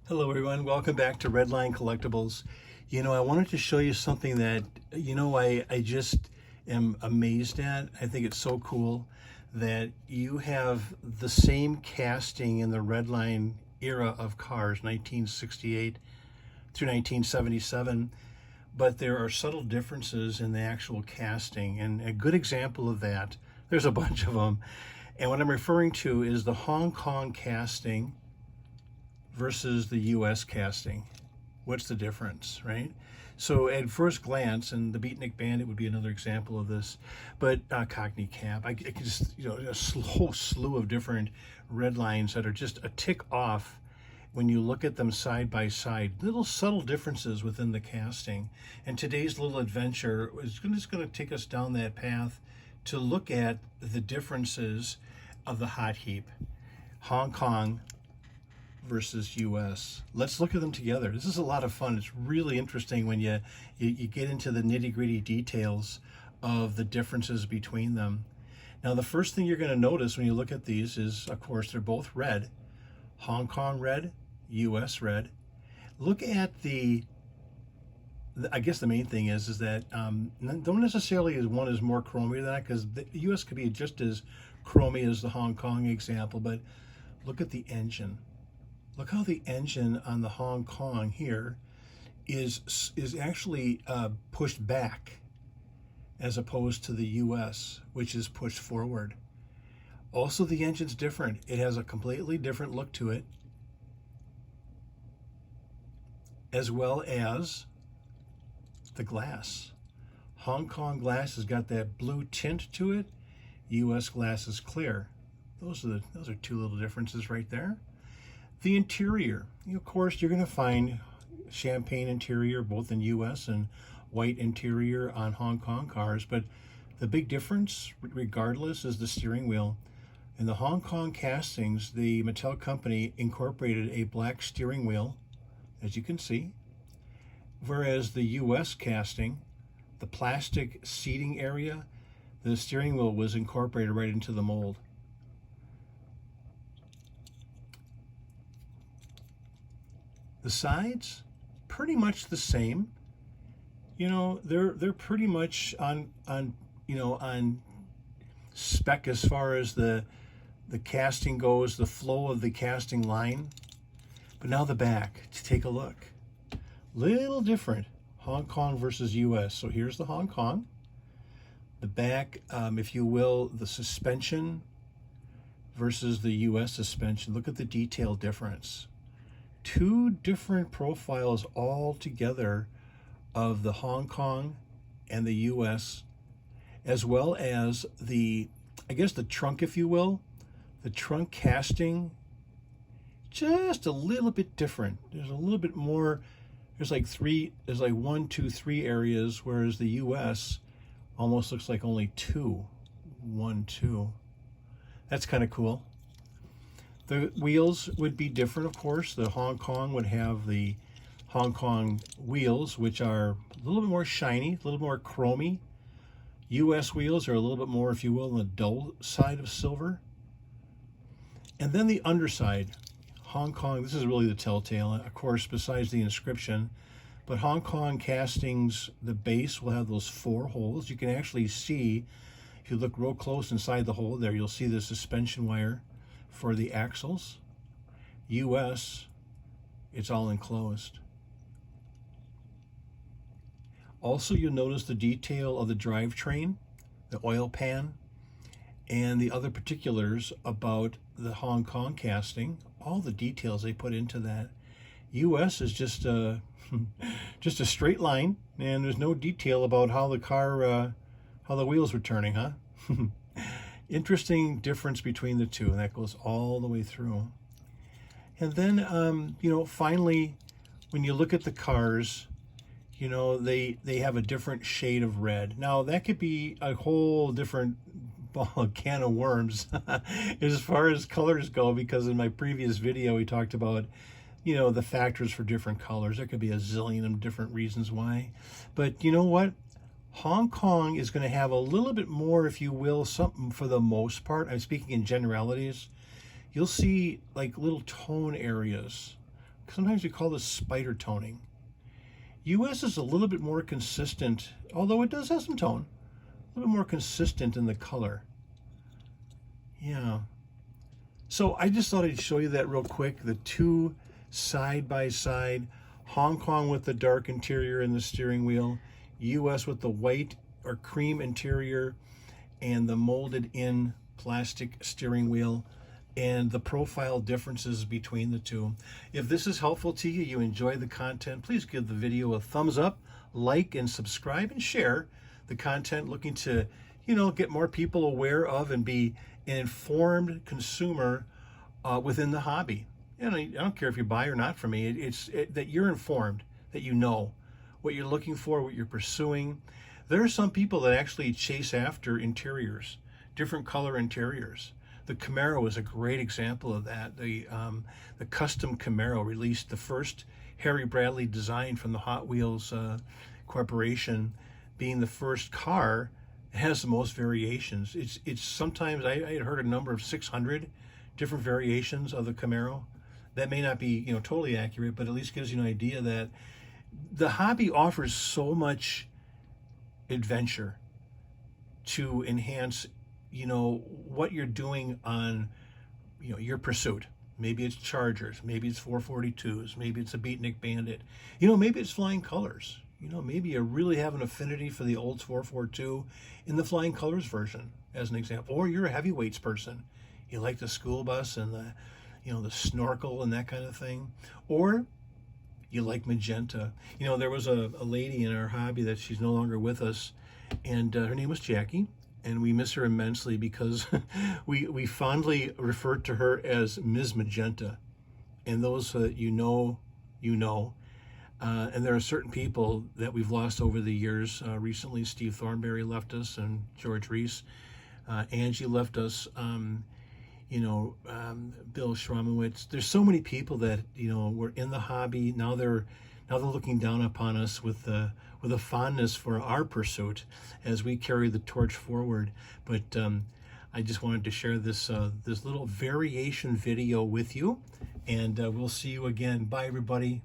Hello everyone, welcome back to Redline Collectibles. I wanted to show you something that, I just am amazed at. I think it's so cool that you have the same casting in the Redline era of cars, 1968 through 1977, but there are subtle differences in the actual casting. And a good example of that, there's a bunch of them. And what I'm referring to is the Hong Kong casting versus the US casting. What's the difference, right? So at first glance, and the Beatnik Bandit would be another example of this, but Cockney Cap, I could just, a whole slew of different red lines that are just a tick off when you look at them side by side. Little subtle differences within the casting. And today's little adventure is just going to take us down that path to look at the differences of the hot heap. Hong Kong versus US. Let's look at them together. This is a lot of fun. It's really interesting when you get into the nitty-gritty details of the differences between them. Now, the first thing you're going to notice when you look at these is, of course, they're both red. Hong Kong red, US red. Look at I guess the main thing is that don't necessarily is one is more chromy than that, because the US could be just as chromy as the Hong Kong example, but look at the engine. Look how the engine on the Hong Kong here is actually pushed back as opposed to the US, which is pushed forward. Also, the engine's different. It has a completely different look to it, as well as the glass. Hong Kong glass has got that blue tint to it. US glass is clear. Those are two little differences right there. The interior, of course, you're going to find champagne interior both in US and white interior on Hong Kong cars, but the big difference, regardless, is the steering wheel. In the Hong Kong castings, the Mattel company incorporated a black steering wheel, as you can see, whereas the US casting, the plastic seating area, the steering wheel was incorporated right into the mold. The sides, pretty much the same. They're pretty much on spec as far as the casting goes, the flow of the casting line. But now the back, to take a look. Little different, Hong Kong versus US. So here's the Hong Kong. The back, if you will, the suspension versus the US suspension. Look at the detail difference. Two different profiles altogether of the Hong Kong and the US, as well as the trunk, if you will. The trunk casting, just a little bit different. There's a little bit more, there's like 1, 2, 3 areas, whereas the US almost looks like only 2. 1, 2. That's kind of cool. The wheels would be different, of course. The Hong Kong would have the Hong Kong wheels, which are a little bit more shiny, a little more chromy. US wheels are a little bit more, if you will, on the dull side of silver. And then the underside, Hong Kong, this is really the telltale, of course, besides the inscription. But Hong Kong castings, the base will have those 4 holes. You can actually see, if you look real close inside the hole there, you'll see the suspension wire for the axles. US, it's all enclosed. Also, you'll notice the detail of the drivetrain, the oil pan, and the other particulars about the Hong Kong casting. All the details they put into that. US is just a just a straight line, and there's no detail about how the car, how the wheels were turning, huh? Interesting difference between the two, and that goes all the way through. And then, finally, when you look at the cars, they have a different shade of red. Now, that could be a whole different can of worms as far as colors go, because in my previous video, we talked about, the factors for different colors. There could be a zillion of different reasons why. But you know what? Hong Kong is going to have a little bit more, if you will, something for the most part. I'm speaking in generalities. You'll see like little tone areas sometimes we call this spider toning. US is a little bit more consistent, although it does have some tone, a little bit more consistent in the color. Yeah. So I just thought I'd show you that real quick, the two side by side, Hong Kong with the dark interior and the steering wheel, US with the white or cream interior and the molded in plastic steering wheel, and the profile differences between the two. If this is helpful to you, you enjoy the content, please give the video a thumbs up, like and subscribe, and share the content, looking to, get more people aware of and be an informed consumer within the hobby. I don't care if you buy or not from me. It's that you're informed, that you know what you're looking for, what you're pursuing. There are some people that actually chase after interiors, different color interiors. The Camaro is a great example of that. The custom Camaro released, the first Harry Bradley design from the Hot Wheels Corporation, being the first car, has the most variations. It's sometimes, I had heard a number of 600 different variations of the Camaro. That may not be totally accurate, but at least gives you an idea that the hobby offers so much adventure to enhance what you're doing on your pursuit. Maybe it's Chargers, maybe it's 442s, maybe it's a Beatnik Bandit, maybe it's flying colors. Maybe you really have an affinity for the old 442 in the flying colors version, as an example. Or you're a heavyweights person, you like the school bus and the the snorkel and that kind of thing. Or you like magenta. There was a lady in our hobby that she's no longer with us, and her name was Jackie, and we miss her immensely because we fondly referred to her as Ms. Magenta. And those you know. And there are certain people that we've lost over the years. Recently, Steve Thornberry left us, and George Reese. Angie left us. Bill Schramowitz. There's so many people that were in the hobby. Now they're looking down upon us with a fondness for our pursuit as we carry the torch forward. But I just wanted to share this little variation video with you, and we'll see you again. Bye, everybody.